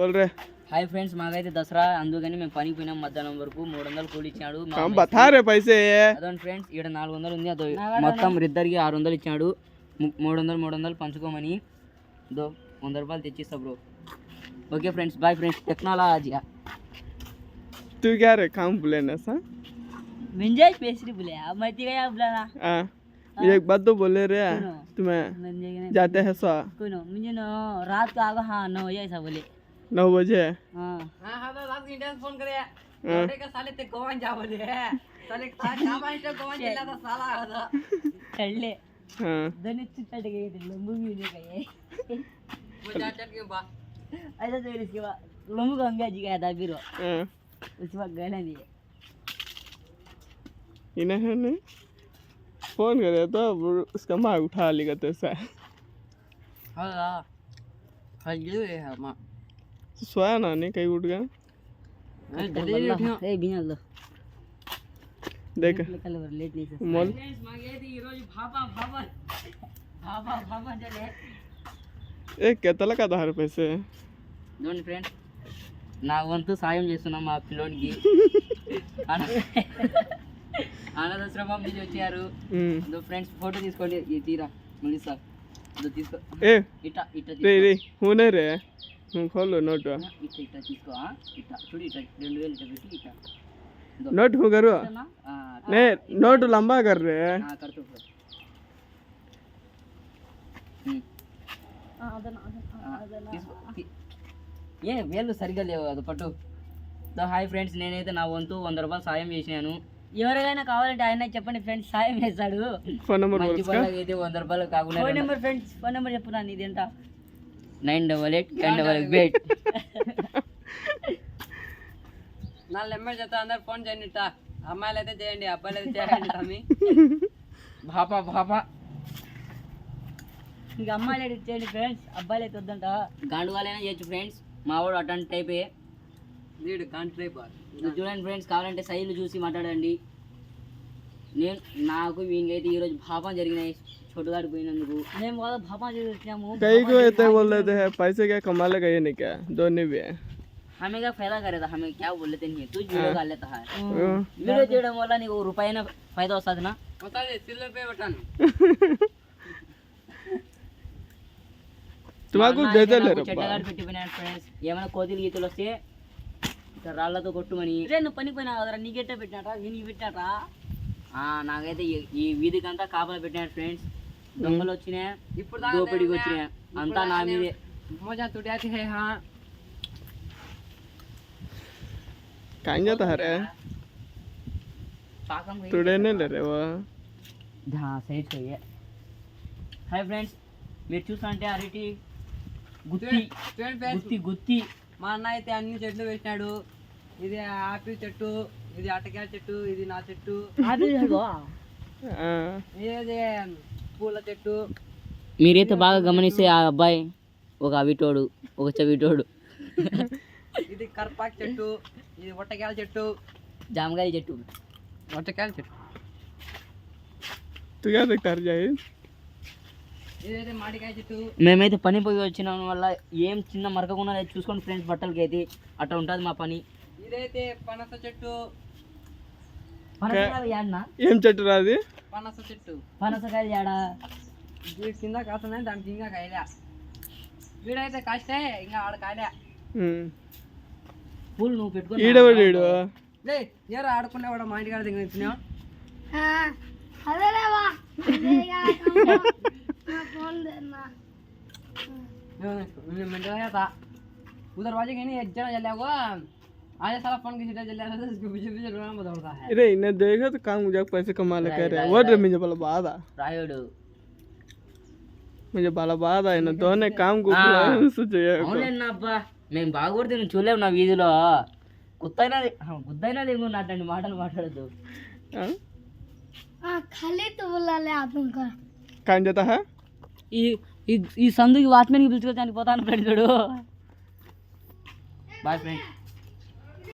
बोल रहे hi friends, మాకైతే దసరా అందుకని మేము పనికి పోయినాం. మధ్యాహ్నం వరకు 300 కూలి ఇచ్చాడు. हम बता रहे पैसे అదొండి ఫ్రెండ్స్, ఇక్కడ 400 ఉంది. అదో మొత్తం ఇద్దరికి 600 ఇచ్చాడు. 300 పంచుకోమని. దో 100 రూపాయలు తెచ్చిస్తా bro. Okay friends, bye friends. Technology तू क्या रे काम बुलाना सा मिंजे स्पेशली बुले मैं तीका या बुलाना एक बात तो बोले रे तुम्हें जाते हैं सो कोई नो मुझे नो रात का आगा हाँ 9 बजे ऐसा बोले 9 बजे हाँ तो रात की इंटेंस फोन करे छोटे का साले ते गोवान जा बोले साले चाबा इंटे गोवान चला था साला आगा चल ले हाँ दने चट गए थे लंबू भी नहीं गए वो जा चट के बा ऐसा तो इसके बाद लंबू का अंगा जी गया था फिर उस वक्त गए नहीं इन्हें फोन करे तो उसका माँ उठा लेगा तो ऐसा हाँ हल्दी है माँ सोया ना नहीं कहीं उठ गया ए बिना लो देख कल लेट नहीं से मोल मांगे थी रोज भापा भापा भापा भापा चले एक कितना का 10 पैसे दोन फ्रेंड నా వంతు సాయం చేస్తున్నాం మా పిల్లోనికి. ఆనందశ్రమం నుంచి వచ్చారు. ఫ్రెండ్స్ ఫోటో తీసుకోండి. ఈ తీరా మళ్ళీ సార్ తీసుకో. ఇట్లా ఇట్లా రే హూనే రే खोलो नोट ఇట్లా ఇట్లా తీసుకో. ఇట్లా చూడు, ఇట్లా 2000 ఇట్లా పెట్టి ఇట్లా नोट हो करो नहीं नोट लंबा कर रहे हां कर तो ఏ వేళ్ళు సరిగ్గా లేవు అది పట్టు. సో హాయ్ ఫ్రెండ్స్, నేనైతే నా వంతు 100 రూపాయలు సాయం చేసినాను. ఎవరికైనా కావాలంటే ఆయన చెప్పండి ఫ్రెండ్స్, సాయం చేస్తాడు. ఫోన్ నెంబర్ మంచి పనులకి అయితే 100 రూపాయలు కాకుండా phone number friends, phone number చెప్పు నా నీది ఎంత 988 నా నెంబర్ చెప్తా, అందరు ఫోన్ చేయండి. అమ్మాయిలు అయితే చేయండి, అబ్బాయిలు అయితే చేయండి. తమ్మి బాపా బాపా ఇంకా అమ్మాయిలు అయితే చేయండి ఫ్రెండ్స్, అబ్బాయిలు అయితే వద్దంట. గాండు వాళ్ళైనా చేయొచ్చు ఫ్రెండ్స్, మా వాడు అటెండ్ టైపే వీడు గాండు టైప్. చూడండి ఫ్రెండ్స్, కావాలంటే సైజులు చూసి మాట్లాడండి. నాకు వీనికైతే ఈరోజు భాపం జరిగినాయి छोटगाड़ పోయినందుకు. మేము కూడా భాపం చేసి వచ్చాము. कई को ऐसे बोल रहे हैं पैसे क्या कमा लेगा ये नहीं क्या दोनों भी हमें क्या फायदा करेगा, हमें क्या बोल लेते नहीं. तू वीडियो कर लेता है, वीडियो చేయడం వల్ల నీకు రూపాయన फायदा వస్తది నా వస్తది. సిల్వర్ పే బటన్ तुमको दे दे ले रे చెట్టగాడు పెట్టిపోయినాడు ఫ్రెండ్స్. ఏమైనా కోతిలు గీతలు వస్తే ఇట్లా రాళ్ళతో కొట్టుమని. నువ్వు పనికి పోయినా కదరా, నీకెట్ట పెట్టినారా, వీనికి పెట్టినారా. నాకైతే ఈ వీధికంతా కాపలా పెట్టినాడు ఫ్రెండ్స్. దొంగలు వచ్చినాయి, ఇప్పుడు దోపిడికి వచ్చినాయి, అంతా నా మీదే. మజా తుడాతి హై. हाँ कहाँ जाता है रे तुड़े नहीं ले रहे वो हाँ सही चाहिए. हाय फ्रेंड्स, మీరు చూస్తుంటే అరటి గుత్తి గుత్తి గుత్తి మా అన్న అయితే అన్ని చెట్లు పెట్టినాడు. ఇది ఆపిల్ చెట్టు, ఇది అటకాయ చెట్టు, ఇది నా చెట్టు, ఇది పూల చెట్టు. మీరైతే బాగా గమనిస్తే ఆ అబ్బాయి ఒక అవిటోడు, ఒక చవిటోడు. ఇది కర్పాక్ చెట్టు, ఇది ఒట్టకాయల చెట్టు, జామకాయ చెట్టు, ఒట్టకాయల చెట్టు. तू क्या देखता है जाहिर ఇదైతే మామిడికాయ చెట్టు. మేమైతే పని పోయి వచ్చిన వల్ల ఏం చిన్న మరకకుండా చూసుకోండి ఫ్రెండ్స్, బట్టలకి అయితే అట్లా ఉంటుంది మా పని. ఇదైతే పనస చెట్టు. ఏం చెట్టు రాది పనస చెట్టు. పనసకాయలు ఏడా వీడి కింద కాస్తున్నాయి, దానికి ఇంకా కాయలే. వీడైతే కాస్తే ఇంకా ఆడ కాయలే. పూలు నువ్వు పెట్టుకుని ఈడవడు ఎవరు ఆడుకునేవాడు మా ఇంటికాడ దగ్గర ఇచ్చినావు. उधर बाजे कहीं एक जना जला हुआ आज साला फोन किसी जला रहा था, इसके पीछे पीछे रोना बदलता है. अरे इन्हें देखा तो काम मुझे पैसे कमा ले कर रहा है. वो मुझे बाला बात आ रायड मुझे बाला बात आ इन्हें दोनों काम को सोचे అవునే నా అబ్బా, మేము బాగోడితే నువ్వు చూడలేవు నా వీధిలో. గుద్దైనా గుద్దైనా లేవు నాటండి మాటలు మాట్లాడద్దు. खाली तो बोला ले आप उनका कहाँ जाता है ఈ సందుకి వాచ్మెన్కి పిలుచుకొని చనిపోతాను ఫ్రెండ్. చూడు బాయ్ ఫ్రెండ్.